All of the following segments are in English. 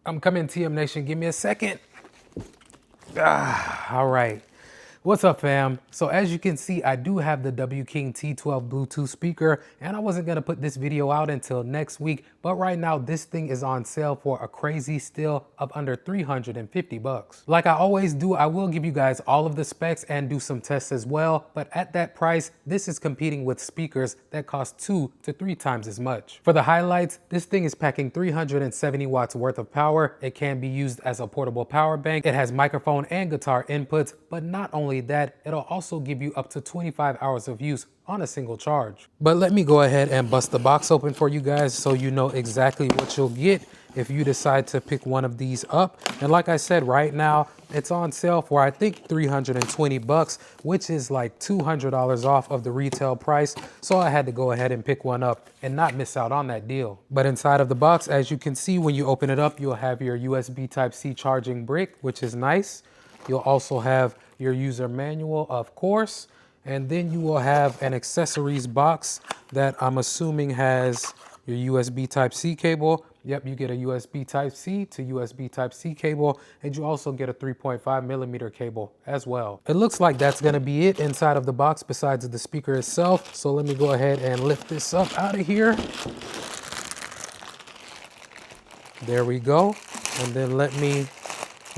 I'm coming, TM Nation. Give me a second. All right. What's up, fam? So as you can see, I do have the W-King T12 Bluetooth speaker, and I wasn't gonna put this video out until next week, but right now this thing is on sale for a crazy steal of under 350 bucks. Like I always do, I will give you guys all of the specs and do some tests as well, but at that price, this is competing with speakers that cost 2 to 3 times as much. For the highlights, this thing is packing 370 watts worth of power. It can be used as a portable power bank. It has microphone and guitar inputs, but not only that, it'll also give you up to 25 hours of use on a single charge. But let me go ahead and bust the box open for you guys so you know exactly what you'll get if you decide to pick one of these up. And like I said, right now it's on sale for I think 320 bucks, which is like $200 off of the retail price. So I had to go ahead and pick one up and not miss out on that deal. But inside of the box, as you can see, when you open it up, you'll have your USB Type-C charging brick, which is nice. You'll also have your user manual, of course, and then you will have an accessories box that I'm assuming has your USB Type-C cable. Yep, you get a USB Type-C to USB Type-C cable, and you also get a 3.5 millimeter cable as well. It looks like that's gonna be it inside of the box besides the speaker itself. So let me go ahead and lift this up out of here. There we go. And then let me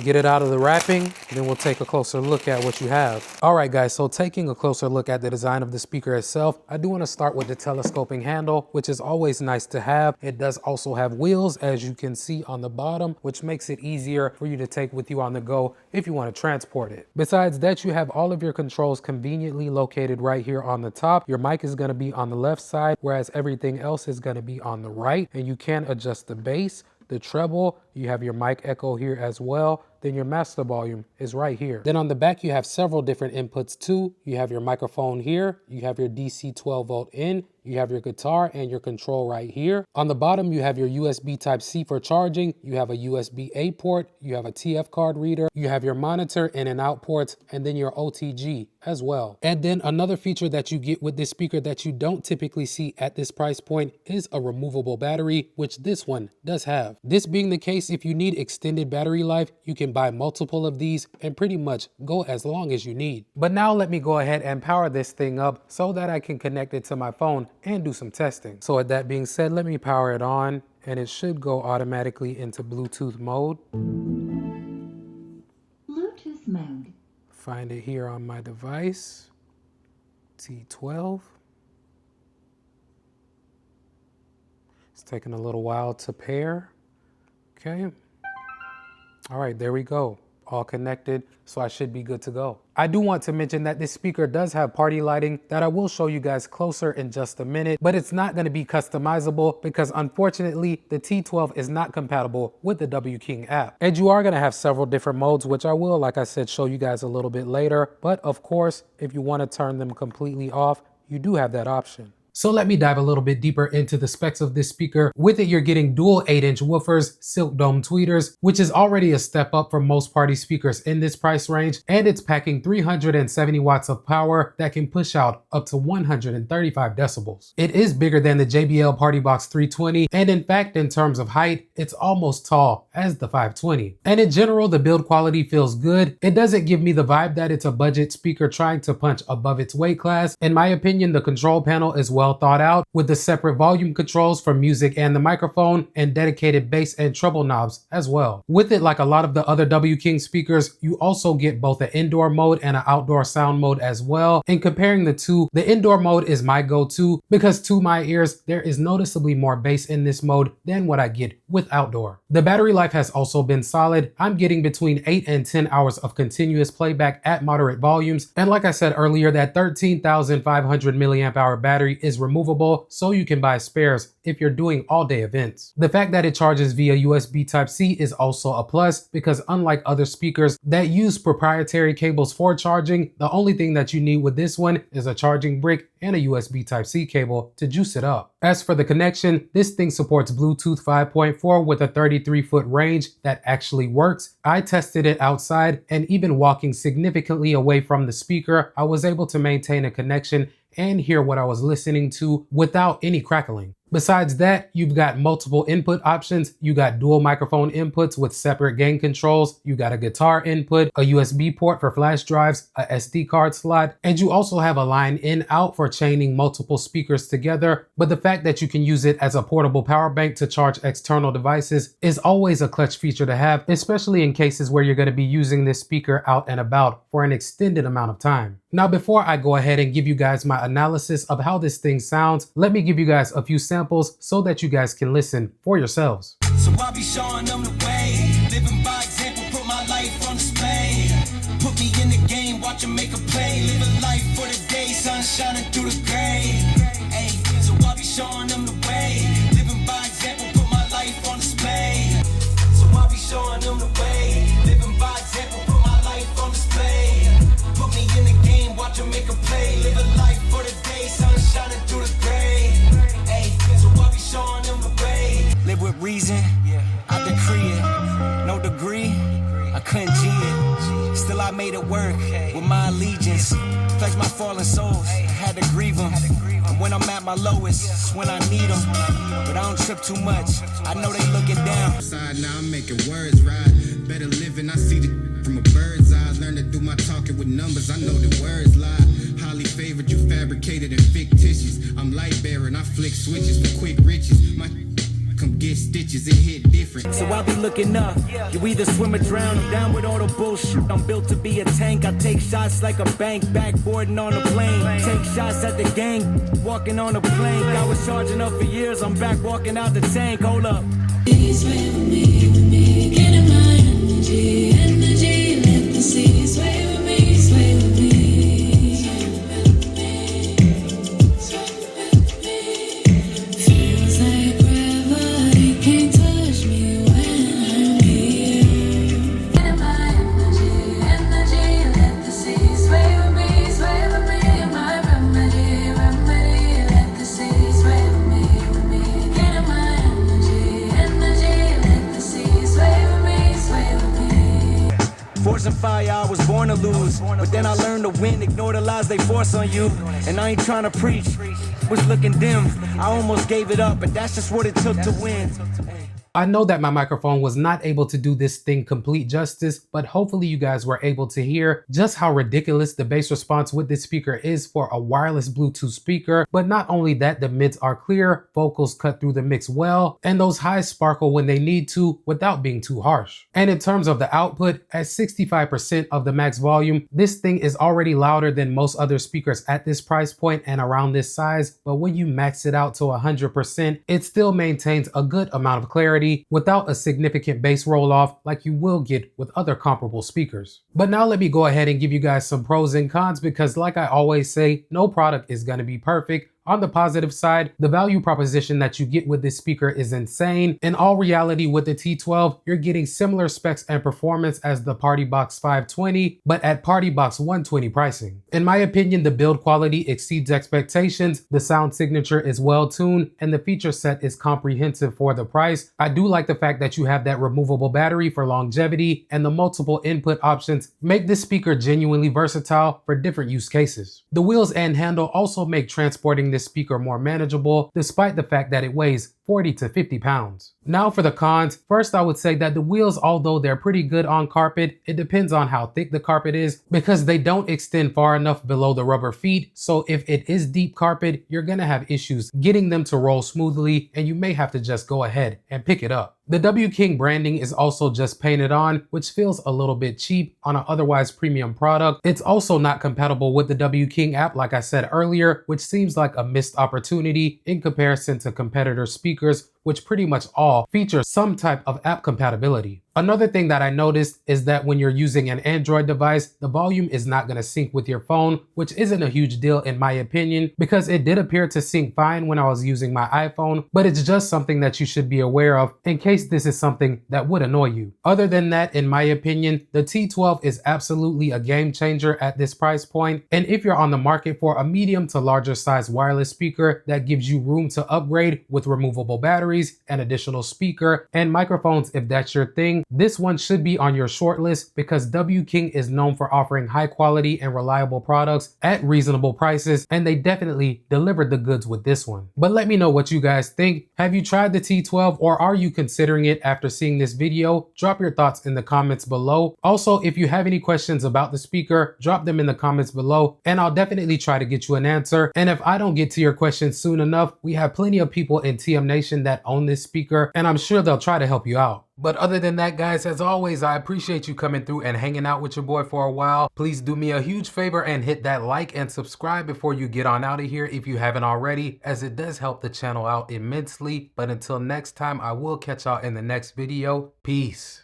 get it out of the wrapping, then we'll take a closer look at what you have. All right, guys, so taking a closer look at the design of the speaker itself, I do want to start with the telescoping handle, which is always nice to have. It does also have wheels, as you can see on the bottom, which makes it easier for you to take with you on the go if you want to transport it. Besides that, you have all of your controls conveniently located right here on the top. Your mic is going to be on the left side, whereas everything else is going to be on the right, and you can adjust the bass, the treble. You have your mic echo here as well. Then your master volume is right here. Then on the back, you have several different inputs too. You have your microphone here. You have your DC 12 volt in. You have your guitar and your control right here. On the bottom, you have your USB Type-C for charging. You have a USB-A port. You have a TF card reader. You have your monitor in and out ports, and then your OTG as well. And then another feature that you get with this speaker that you don't typically see at this price point is a removable battery, which this one does have. This being the case, if you need extended battery life, you can buy multiple of these and pretty much go as long as you need. But now let me go ahead and power this thing up so that I can connect it to my phone and do some testing. So with that being said, let me power it on and it should go automatically into Bluetooth mode. Bluetooth mode. Find it here on my device, T12. It's taking a little while to pair. Okay. All right, there we go. All connected, so I should be good to go. I do want to mention that this speaker does have party lighting that I will show you guys closer in just a minute, but it's not going to be customizable because unfortunately the T12 is not compatible with the W-King app. And you are going to have several different modes, which I will, like I said, show you guys a little bit later. But of course, if you want to turn them completely off, you do have that option. So let me dive a little bit deeper into the specs of this speaker. With it, you're getting dual 8-inch woofers, silk dome tweeters, which is already a step up from most party speakers in this price range. And it's packing 370 watts of power that can push out up to 135 decibels. It is bigger than the JBL Party Box 320. And in fact, in terms of height, it's almost tall as the 520. And in general, the build quality feels good. It doesn't give me the vibe that it's a budget speaker trying to punch above its weight class. In my opinion, the control panel is well thought out with the separate volume controls for music and the microphone and dedicated bass and treble knobs as well. With it, like a lot of the other W-King speakers, you also get both an indoor mode and an outdoor sound mode as well. And comparing the two, the indoor mode is my go-to because to my ears, there is noticeably more bass in this mode than what I get with outdoor. The battery life has also been solid. I'm getting between 8 and 10 hours of continuous playback at moderate volumes. And like I said earlier, that 13,500 milliamp hour battery is removable, so you can buy spares if you're doing all-day events. The fact that it charges via USB Type-C is also a plus because unlike other speakers that use proprietary cables for charging, the only thing that you need with this one is a charging brick and a USB Type-C cable to juice it up. As for the connection, this thing supports Bluetooth 5.4 with a 33-foot range that actually works. I tested it outside, and even walking significantly away from the speaker, I was able to maintain a connection and hear what I was listening to without any crackling. Besides that, you've got multiple input options. You got dual microphone inputs with separate gain controls. You got a guitar input, a USB port for flash drives, a SD card slot, and you also have a line in out for chaining multiple speakers together. But the fact that you can use it as a portable power bank to charge external devices is always a clutch feature to have, especially in cases where you're going to be using this speaker out and about for an extended amount of time. Now, before I go ahead and give you guys my analysis of how this thing sounds, let me give you guys a few samples so that you guys can listen for yourselves. So I'll be showing them the way, living by example, put my life on display. Put me in the game, watch them make a play, live a life for the day, sun shining through the gray. Hey, so I'll be showing them the way, living by example, put my life on display. So I'll be showing them the way, living by example, put my life on display. Put me in the game, watch them make a play, live a life for the day, sun shining through the gray. Hey, so I'll be showing them the way. Live with reason, I decree it. No degree, I couldn't G it. Still I made it work with my allegiance. Pledge my fallen souls, I had to grieve them. And when I'm at my lowest, it's when I need them. But I don't trip too much, I know they looking down. Now I'm making words right. Better living, I see the from a bird's eyes. Learn to do my talking with numbers, I know the words lie. Highly favored, you fabricated and fictitious. I'm light bearing, I flick switches for quick riches. My come get stitches, it hit different. So I'll be looking up, you either swim or drown. I'm down with all the bullshit, I'm built to be a tank. I take shots like a bank, backboarding on a plane. Take shots at the gang, walking on a plank. I was charging up for years, I'm back walking out the tank. Hold up. Sway with me, get in my energy, let the sea sway with me, sway with me. Feels like gravity can't touch me when I'm here. Get in my energy, let the sea sway with me, sway with me. My remedy, let the sea sway with me. Get in my energy, let the sea sway with me, sway with me. Force and fire, I was born to lose. But then I learned to win, ignore the lies they force on you. And I ain't trying to preach, was looking dim. I almost gave it up, but that's just what it took to win. I know that my microphone was not able to do this thing complete justice, but hopefully you guys were able to hear just how ridiculous the bass response with this speaker is for a wireless Bluetooth speaker. But not only that, the mids are clear, vocals cut through the mix well, and those highs sparkle when they need to without being too harsh. And in terms of the output, at 65% of the max volume, this thing is already louder than most other speakers at this price point and around this size. But when you max it out to 100%, it still maintains a good amount of clarity without a significant bass roll off like you will get with other comparable speakers. But now let me go ahead and give you guys some pros and cons, because like I always say, no product is going to be perfect. On the positive side, the value proposition that you get with this speaker is insane. In all reality, with the T12, you're getting similar specs and performance as the Party Box 520, but at Party Box 120 pricing. In my opinion, the build quality exceeds expectations, the sound signature is well tuned, and the feature set is comprehensive for the price. I do like the fact that you have that removable battery for longevity, and the multiple input options make this speaker genuinely versatile for different use cases. The wheels and handle also make transporting this speaker more manageable, despite the fact that it weighs 40 to 50 pounds. Now for the cons, first I would say that the wheels, although they're pretty good on carpet, it depends on how thick the carpet is, because they don't extend far enough below the rubber feet. So if it is deep carpet, you're gonna have issues getting them to roll smoothly, and you may have to just go ahead and pick it up. The W-King branding is also just painted on, which feels a little bit cheap on an otherwise premium product. It's also not compatible with the W-King app, like I said earlier, which seems like a missed opportunity in comparison to competitor speakers, which pretty much all feature some type of app compatibility. Another thing that I noticed is that when you're using an Android device, the volume is not going to sync with your phone, which isn't a huge deal in my opinion, because it did appear to sync fine when I was using my iPhone, but it's just something that you should be aware of in case this is something that would annoy you. Other than that, in my opinion, the T12 is absolutely a game changer at this price point, and if you're on the market for a medium to larger size wireless speaker that gives you room to upgrade with removable batteries, batteries, an additional speaker, and microphones if that's your thing, this one should be on your short list because W-King is known for offering high quality and reliable products at reasonable prices, and they definitely delivered the goods with this one. But let me know what you guys think. Have you tried the T12 or are you considering it after seeing this video? Drop your thoughts in the comments below. Also, if you have any questions about the speaker, drop them in the comments below and I'll definitely try to get you an answer. And if I don't get to your questions soon enough, we have plenty of people in TM Nation that own this speaker and I'm sure they'll try to help you out. But other than that, guys, as always, I appreciate you coming through and hanging out with your boy for a while. Please do me a huge favor and hit that like and subscribe before you get on out of here if you haven't already, as it does help the channel out immensely. But until next time, I will catch y'all in the next video. Peace.